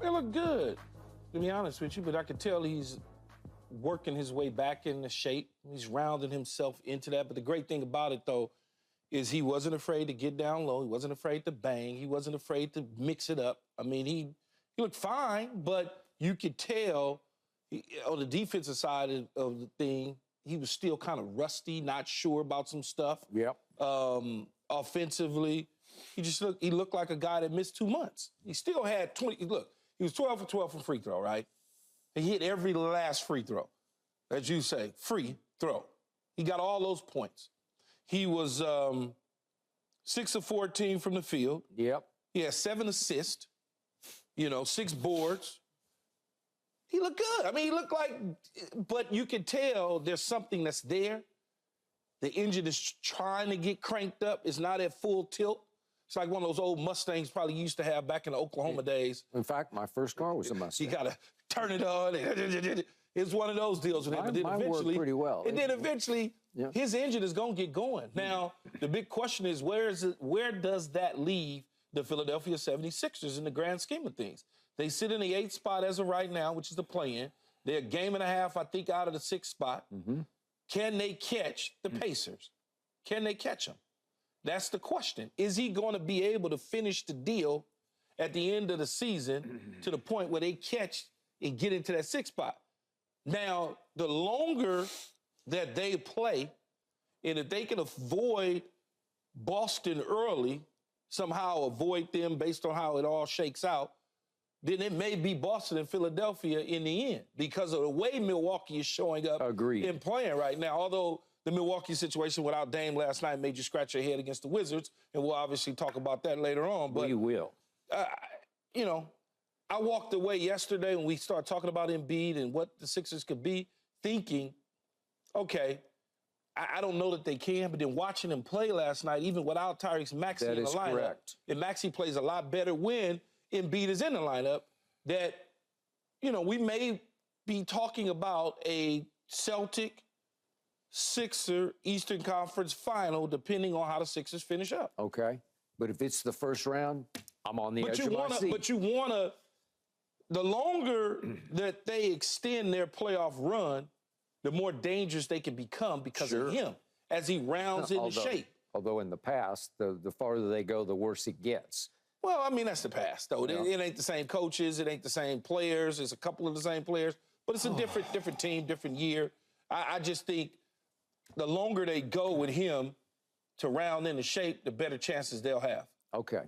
They look good, to be honest with you, but I could tell he's working his way back into shape. He's rounding himself into that. But the great thing about it, though, is he wasn't afraid to get down low. He wasn't afraid to bang. He wasn't afraid to mix it up. I mean, he looked fine, but you could tell on the defensive side of the thing, he was still kind of rusty, not sure about some stuff. Yep. Offensively, he looked like a guy that missed 2 months. He still had 20. Look, he was 12 for 12 from free throw, right? He hit every last free throw, as you say, free throw. He got all those points. He was 6 of 14 from the field. Yep. He had 7 assists, 6 boards. He looked good. I mean, he looked like, but you could tell there's something that's there. The engine is trying to get cranked up. It's not at full tilt. It's like one of those old Mustangs probably used to have back in the Oklahoma days. In fact, my first car was a Mustang. You got to turn it on. It's one of those deals with him. But then mine eventually, worked pretty well. And then eventually, his engine is going to get going. Now, the big question is, where does that leave the Philadelphia 76ers in the grand scheme of things? They sit in the 8th spot as of right now, which is the play-in. They're a game and a half, I think, out of the 6th spot. Mm-hmm. Can they catch the Pacers? Can they catch them? That's the question. Is he going to be able to finish the deal at the end of the season to the point where they catch and get into that 6th spot? Now, the longer that they play, and if they can avoid Boston early, somehow avoid them based on how it all shakes out, then it may be Boston and Philadelphia in the end because of the way Milwaukee is showing up and playing right now. Although the Milwaukee situation without Dame last night made you scratch your head against the Wizards, and we'll obviously talk about that later on. But we will. I walked away yesterday when we started talking about Embiid and what the Sixers could be, thinking, okay, I don't know that they can, but then watching him play last night, even without Tyrese Maxey in the lineup, correct. And Maxey plays a lot better when Embiid is in the lineup, that, we may be talking about a Celtic Sixer Eastern Conference final, depending on how the Sixers finish up. Okay. But if it's the first round, I'm on the edge of my seat. But you want to, the longer that they extend their playoff run, the more dangerous they can become because of him as he rounds into shape. Although in the past, the farther they go, the worse it gets. Well, I mean, that's the past, though. Yeah. It ain't the same coaches. It ain't the same players. There's a couple of the same players. But it's a different team, different year. I just think the longer they go with him to round into shape, the better chances they'll have. Okay.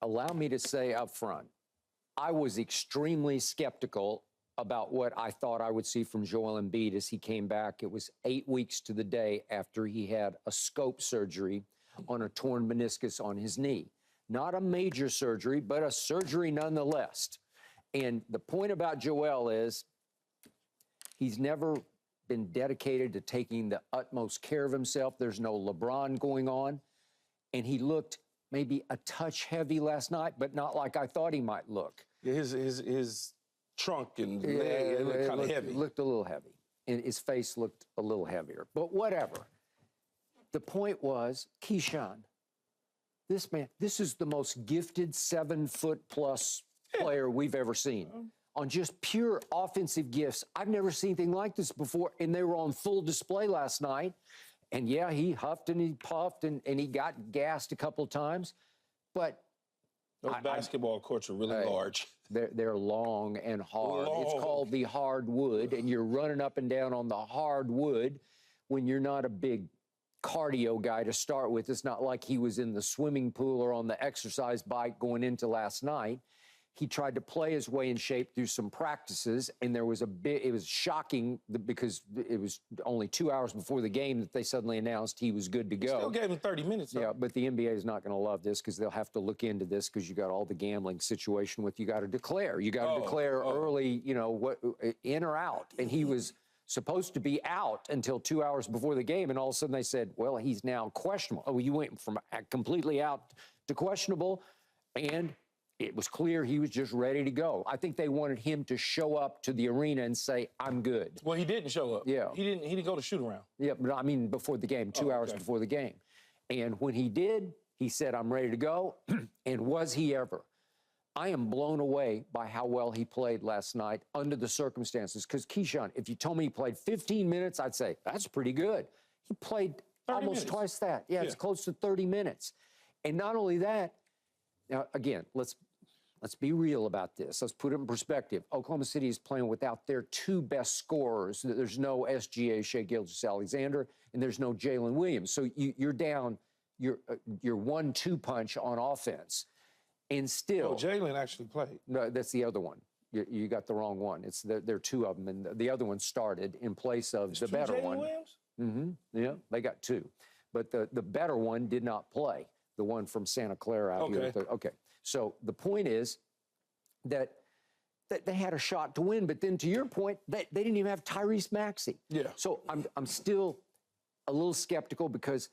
Allow me to say up front, I was extremely skeptical about what I thought I would see from Joel Embiid as he came back. It was 8 weeks to the day after he had a scope surgery on a torn meniscus on his knee. Not a major surgery, but a surgery nonetheless. And the point about Joel is he's never been dedicated to taking the utmost care of himself. There's no LeBron going on. And he looked maybe a touch heavy last night, but not like I thought he might look. His trunk and leg looked kind of heavy. Looked a little heavy. And his face looked a little heavier. But whatever. The point was, Keyshawn, this man, this is the most gifted 7-foot-plus player we've ever seen. On just pure offensive gifts. I've never seen anything like this before, and they were on full display last night. And, yeah, he huffed and he puffed and he got gassed a couple of times. But those basketball courts are really large. They're long and hard. It's called the hardwood, and you're running up and down on the hardwood when you're not a big cardio guy to start with. It's not like he was in the swimming pool or on the exercise bike going into last night. He tried to play his way in shape through some practices, and there was it was shocking because it was only 2 hours before the game that they suddenly announced he was good to go. Still gave him 30 minutes, though. Yeah, but the NBA is not going to love this because they'll have to look into this because you got all the gambling situation with you got to declare. You got to declare early, what in or out. And he was supposed to be out until 2 hours before the game, and all of a sudden they said, well, he's now questionable. Oh, you went from completely out to questionable, and it was clear he was just ready to go. I think they wanted him to show up to the arena and say, I'm good. Well, he didn't show up. Yeah. He didn't go to shoot around. Yeah, but I mean before the game, 2 hours before the game. And when he did, he said, I'm ready to go. And was he ever? I am blown away by how well he played last night under the circumstances. Because Keyshawn, if you told me he played 15 minutes, I'd say, that's pretty good. He played almost twice that. Yeah, it's close to 30 minutes. And not only that, now, again, let's be real about this. Let's put it in perspective. Oklahoma City is playing without their two best scorers. There's no SGA, Shai Gilgeous-Alexander, and there's no Jalen Williams. So you're down your 1-2 punch on offense. And still, Jalen actually played. No, that's the other one. You got the wrong one. There are two of them, and the other one started in place of the better one. Williams? Mm-hmm. Yeah, they got two, but the better one did not play. The one from Santa Clara out here. Okay. So the point is that they had a shot to win, but then to your point, they didn't even have Tyrese Maxey. Yeah. So I'm still a little skeptical because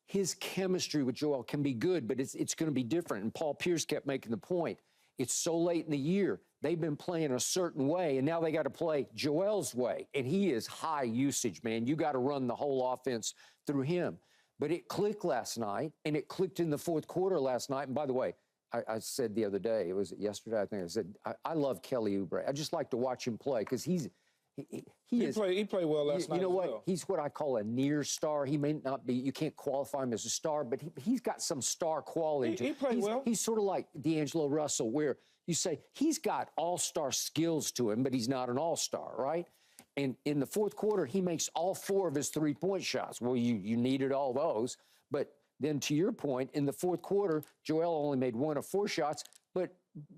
his chemistry with Joel can be good, but it's going to be different. And Paul Pierce kept making the point. It's so late in the year. They've been playing a certain way, and now they got to play Joel's way. And he is high usage, man. You got to run the whole offense through him. But it clicked last night, and it clicked in the fourth quarter last night. And by the way, I said the other day, it was yesterday, I think I said, I love Kelly Oubre. I just like to watch him play because he played well last night. You know what? Well. He's what I call a near star. He may not be, you can't qualify him as a star, but he's got some star quality. He played well. He's sort of like D'Angelo Russell, where you say he's got all-star skills to him, but he's not an all-star, right? And in the fourth quarter, he makes all 4 of his three-point shots. Well, you needed all those. But then to your point, in the fourth quarter, Joel only made 1 of 4 shots, but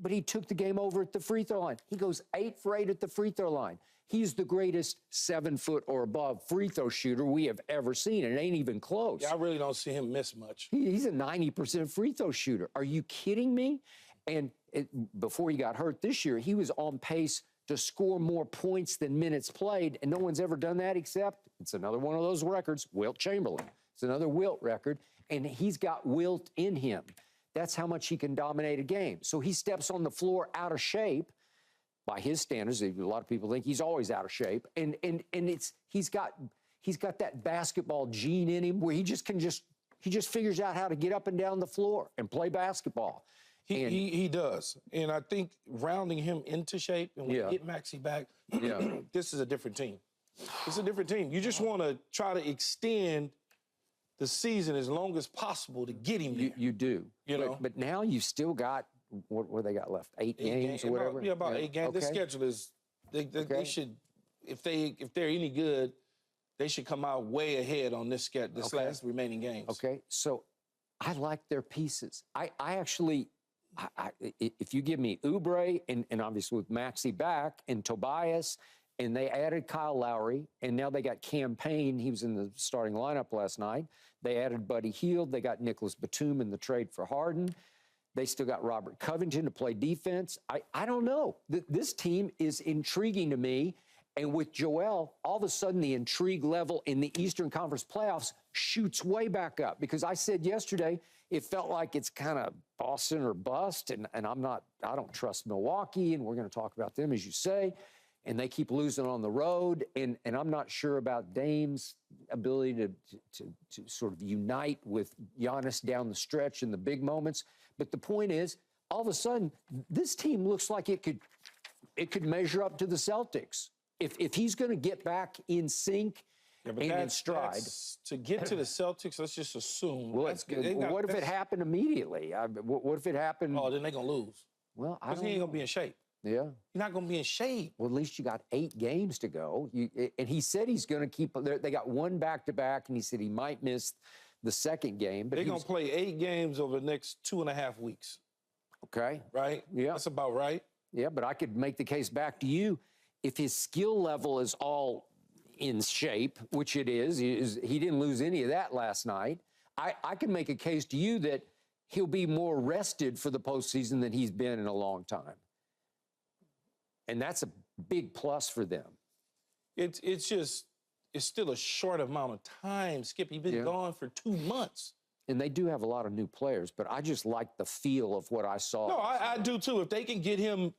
he took the game over at the free throw line. He goes 8 for 8 at the free throw line. He's the greatest 7-foot or above free throw shooter we have ever seen. It ain't even close. Yeah, I really don't see him miss much. He's a 90% free throw shooter. Are you kidding me? And before he got hurt this year, he was on pace to score more points than minutes played, and no one's ever done that except, it's another one of those records, Wilt Chamberlain. It's another Wilt record, and he's got Wilt in him. That's how much he can dominate a game. So he steps on the floor out of shape. By his standards, a lot of people think he's always out of shape, and he's got that basketball gene in him where he just figures out how to get up and down the floor and play basketball. He does, and I think rounding him into shape and when you get Maxey back, this is a different team. It's a different team. You just want to try to extend the season as long as possible to get him there. You do, know. But now you've still got. What they got left? 8 games or whatever? Yeah, about 8 games. Okay. This schedule is, they should, if they're any good, they should come out way ahead on this last remaining games. Okay, so I like their pieces. I actually, if you give me Oubre and obviously with Maxey back and Tobias, and they added Kyle Lowry, and now they got Cam Payne. He was in the starting lineup last night. They added Buddy Hield. They got Nicholas Batum in the trade for Harden. They still got Robert Covington to play defense. I don't know. This team is intriguing to me. And with Joel, all of a sudden the intrigue level in the Eastern Conference playoffs shoots way back up. Because I said yesterday, it felt like it's kind of Boston or bust. And I don't trust Milwaukee. And we're going to talk about them, as you say. And they keep losing on the road. And I'm not sure about Dame's ability to sort of unite with Giannis down the stretch in the big moments. But the point is, all of a sudden, this team looks like it could measure up to the Celtics. If he's going to get back in sync and in stride. To get to the Celtics, let's just assume. Well, what if it happened immediately? What if it happened? Oh, then they're going to lose. Well, I don't he ain't going to be in shape. Yeah. You're not going to be in shape. Well, at least you got 8 games to go. And he said he's going to keep. They got 1 back-to-back, and he said he might miss the second game. But they're going to play 8 games over the next 2.5 weeks. Okay. Right? Yeah. That's about right. Yeah, but I could make the case back to you. If his skill level is all in shape, which it is, he didn't lose any of that last night, I can make a case to you that he'll be more rested for the postseason than he's been in a long time. And that's a big plus for them. It's still a short amount of time, Skip. He's been gone for 2 months. And they do have a lot of new players, but I just like the feel of what I saw. No, I do too. If they can get him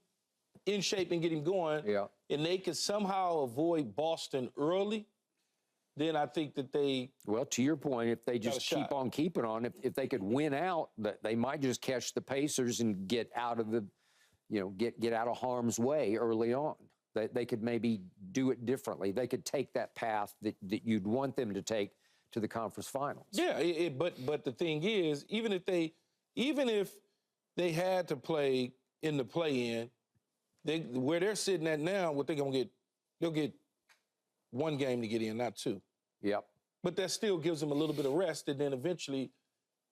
in shape and get him going, and they can somehow avoid Boston early, then I think that they Well, to your point, if they got a just keep shot. on keeping on, if they could win out, they might just catch the Pacers and get out of the, get out of harm's way early on. They could maybe do it differently. They could take that path that you'd want them to take to the conference finals. Yeah, but the thing is, even if they had to play in the play-in, where they're sitting at now, what they're gonna get, they'll get one game to get in, not two. Yep. But that still gives them a little bit of rest, and then eventually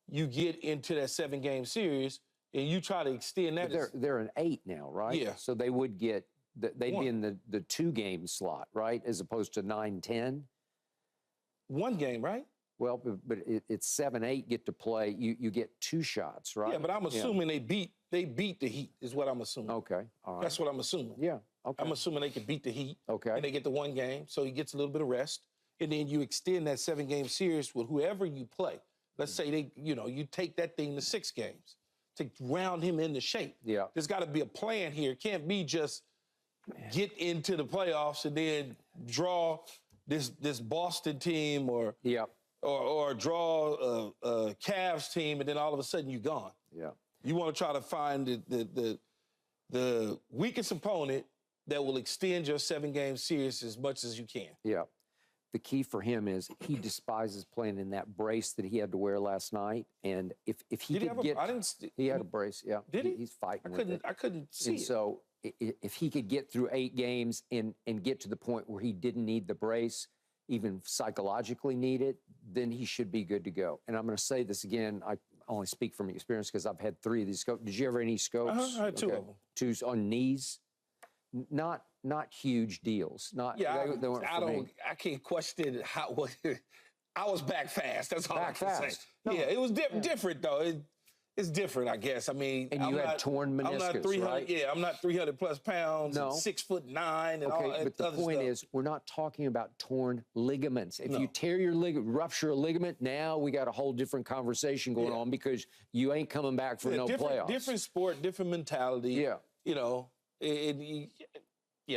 you get into that 7-game series and you try to extend that. They're an 8 now, right? Yeah. So they would get they'd be in the 2-game slot, right, as opposed to 9-10. One game, right? Well, but it's 7-8 get to play. You get 2 shots, right? Yeah, but I'm assuming they beat the Heat, is what I'm assuming. Okay, all right. That's what I'm assuming. Yeah, okay. I'm assuming they can beat the Heat. Okay. And they get the one game, so he gets a little bit of rest. And then you extend that 7-game series with whoever you play. Let's say you take that thing to 6 games to round him into shape. Yeah. There's got to be a plan here. It can't be just get into the playoffs and then draw this Boston team or draw a Cavs team and then all of a sudden you're gone. Yeah. You want to try to find the weakest opponent that will extend your 7-game series as much as you can. Yeah. The key for him is he despises playing in that brace that he had to wear last night. And if he Did he could have get, I didn't. he had a brace. Yeah. Did he? He's fighting with it. I couldn't see And it. so if he could get through 8 games and get to the point where he didn't need the brace, even psychologically need it, then he should be good to go. And I'm going to say this again. I only speak from experience because I've had 3 of these scopes. Did you ever have any scopes? I had 2 of them. 2s on knees. Not huge deals. They weren't for me. I can't question how. I was back fast. That's all I Back can fast. say. No. Yeah, it was different though. It's different, I guess. I mean, And you had torn meniscus, I'm not 300. right? Yeah, I'm not 300+ pounds. No. And 6'9" and all Okay, that but the other point stuff. is, we're not talking about torn ligaments. If No. you tear your rupture a ligament, now we got a whole different conversation going on because you ain't coming back for no playoffs. Different sport, different mentality. Yeah.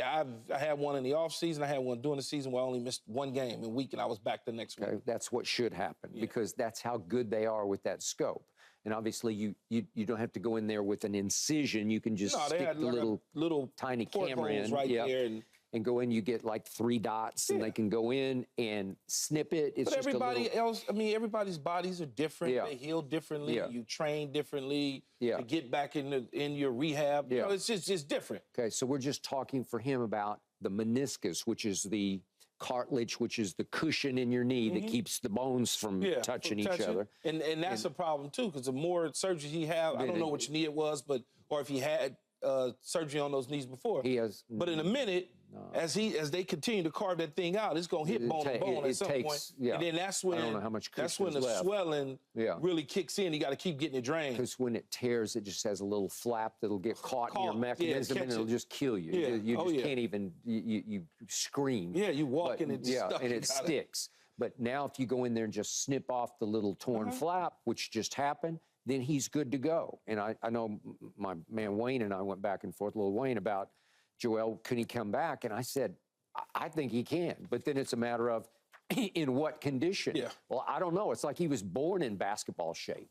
I had one in the offseason. I had one during the season where I only missed 1 game a week, and I was back the next week. Okay, that's what should happen because that's how good they are with that scope. And obviously, you don't have to go in there with an incision. You can just They stick had the like little tiny camera in right there. And go in. You get like 3 dots, and they can go in and snip it. It's but just everybody else, I mean, everybody's bodies are different. Yeah. They heal differently. Yeah. You train differently. Yeah. To get back in your rehab. Yeah. It's just different. Okay, so we're just talking for him about the meniscus, which is the cartilage, which is the cushion in your knee that keeps the bones from touching each other. And that's a problem too, because the more surgery he had, I don't know which knee it was, or if he had surgery on those knees before. He has. But in a minute, as they continue to carve that thing out, it's gonna hit bone to bone at some point. Yeah. And then that's when I don't know how much that's when the cushion's left. swelling really kicks in. You got to keep getting it drained. Because when it tears, it just has a little flap that'll get caught in your mechanism and it'll just kill you. Yeah. You just can't even, you scream. Yeah, you walk and it's stuck. And it sticks. But now if you go in there and just snip off the little torn flap, which just happened, then he's good to go. And I know my man Wayne and I went back and forth, little Wayne, about Joel, can he come back? And I said, I think he can. But then it's a matter of in what condition? Yeah. Well, I don't know. It's like he was born in basketball shape.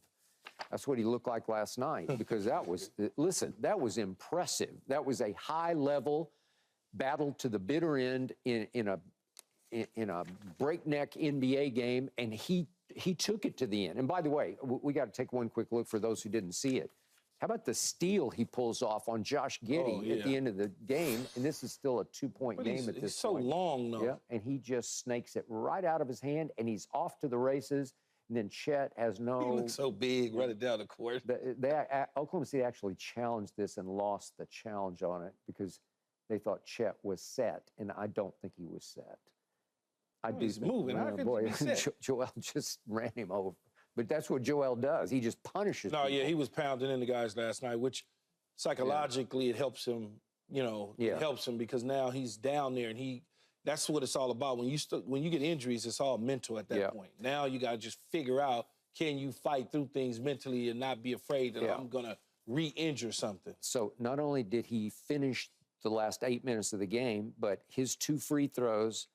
That's what he looked like last night because that was, listen, that was impressive. That was a high-level battle to the bitter end in a breakneck NBA game, and he took it to the end. And by the way, we got to take one quick look for those who didn't see it. How about the steal he pulls off on Josh Giddey at the end of the game? And this is still a 2-point game at this He's so point. long, though. Yeah, and he just snakes it right out of his hand, and he's off to the races. And then Chet has no. He looks so big running down the court. Oklahoma City actually challenged this and lost the challenge on it because they thought Chet was set, and I don't think he was set. He's moving. How could he be set? Joel just ran him over. But that's what Joel does. He just punishes people. He was pounding into guys last night, which psychologically it helps him, it helps him because now he's down there and that's what it's all about. When you get injuries, it's all mental at that point. Now you got to just figure out, can you fight through things mentally and not be afraid that I'm going to re-injure something? So not only did he finish the last 8 minutes of the game, but his 2 free throws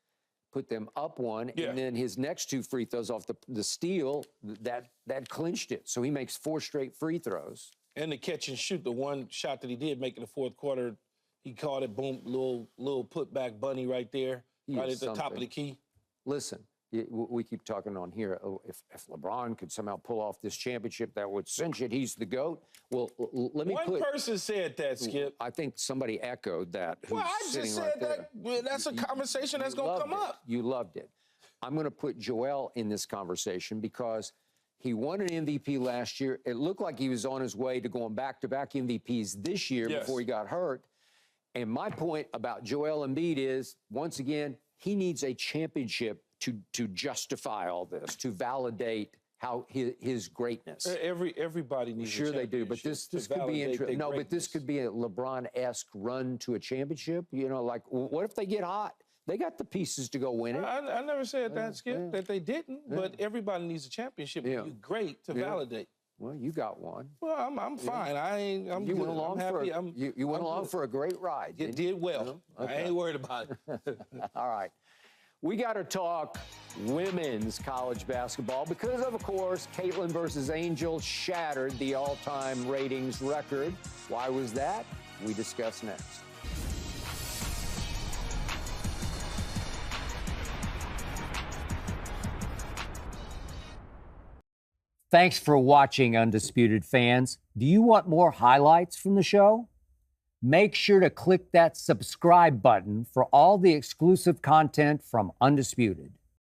put them up one, Yeah. and then his next 2 free throws off the steal, that clinched it. So he makes 4 straight free throws. And the catch and shoot, the one shot that he did make in the fourth quarter, he caught it, boom, little putback bunny right there, right at the top of the key. Listen, we keep talking on here, oh, if LeBron could somehow pull off this championship, that would cinch it. He's the GOAT. Well, let me One person said that, Skip. I think somebody echoed that. Well, I just said that. That's a conversation that's going to come up. You loved it. I'm going to put Joel in this conversation because he won an MVP last year. It looked like he was on his way to going back-to-back MVPs this year before he got hurt. And my point about Joel Embiid is, once again, he needs a championship to justify all this, to validate how his greatness. Everybody needs. Sure they do, but this could be interesting. No, but this could be a LeBron-esque run to a championship. You know, like what if they get hot? They got the pieces to go win it. I never said that, Skip, that they didn't. But everybody needs a championship. Yeah. You're great to validate. Well, you got one. Well, I'm fine. I'm you good. Went along I'm happy. You went along for a great ride. You did well. Okay. I ain't worried about it. All right. We got to talk women's college basketball because, of course, Caitlin versus Angel shattered the all-time ratings record. Why was that? We discuss next. Thanks for watching, Undisputed fans. Do you want more highlights from the show? Make sure to click that subscribe button for all the exclusive content from Undisputed.